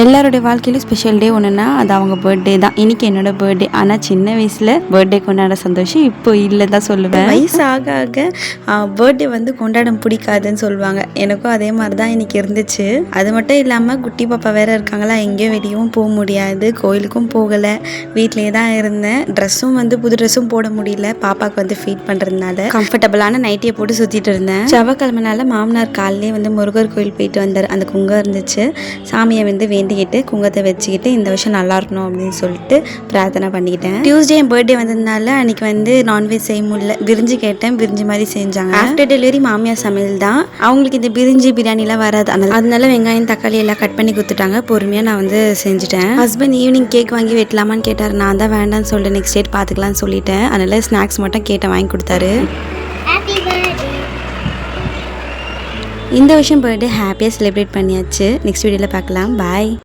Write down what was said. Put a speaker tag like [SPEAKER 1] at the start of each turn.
[SPEAKER 1] எல்லாருடைய வாழ்க்கையிலும் special day ஒன்றுனா அது அவங்க பர்த்டே தான். இன்னைக்கு என்னோட பர்த்டே. ஆனால் சின்ன வயசில் பர்த்டே கொண்டாட சந்தோஷம் இப்போ இல்லை தான் சொல்லுவேன். வயசு ஆக ஆக பர்த்டே வந்து கொண்டாட பிடிக்காதுன்னு சொல்லுவாங்க. எனக்கும் அதே மாதிரி தான் இன்னைக்கு இருந்துச்சு. அது மட்டும் இல்லாமல் குட்டி பாப்பா வேற இருக்காங்களா, எங்கேயும் வெளியவும் போக முடியாது, கோயிலுக்கும் போகலை, வீட்டிலே தான் இருந்தேன். ட்ரெஸ்ஸும் வந்து புது ட்ரெஸ்ஸும் போட முடியல, பாப்பாவுக்கு வந்து ஃபீட் பண்ணுறதுனால கம்ஃபர்டபுளான நைட்டியை போட்டு சுற்றிட்டு இருந்தேன். செவ்வாய்க்கிழமைனால மாமனார் காலையிலே வந்து முருகர் கோயில் போயிட்டு வந்தார். அந்த குங்கம் இருந்துச்சு, சாமியை வந்து வேண்டிக்கிட்டு குங்கத்தை வச்சுக்கிட்டு இந்த வருஷம் நல்லா இருக்கணும் அப்படின்னு சொல்லிட்டு பிரார்த்தனை பண்ணிக்கிட்டேன். டியூஸ்டே என் பர்த்டே வந்ததுனால அன்னைக்கு வந்து நான்வெஜ் செய்ய முடியல. பிரிஞ்சு கேட்டேன், பிரிஞ்சு மாதிரி செஞ்சாங்க. ஆஃப்டர் டெலிவரி மாமியார் சமையல் தான். அவங்களுக்கு இந்த பிரிஞ்சு பிரியாணிலாம் வராது, அதனால வெங்காயம் தக்காளி எல்லாம் கட் பண்ணி கொடுத்துட்டாங்க. பொறுமையாக நான் வந்து செஞ்சுட்டேன். ஹஸ்பண்ட் ஈவினிங் கேக் வாங்கி வெட்டலாமான்னு கேட்டார். நான் தான் வேண்டாம்னு சொல்லிட்டு நெக்ஸ்ட் டேட் பார்த்துக்கலாம்னு சொல்லிட்டேன். அதனால ஸ்நாக்ஸ் மட்டும் கேட்டேன், வாங்கி கொடுத்தாரு. இந்த வருஷம் பர்த்டே ஹாப்பியாக செலிப்ரேட் பண்ணியாச்சு. நெக்ஸ்ட் வீடியோவில் பார்க்கலாம். பாய்.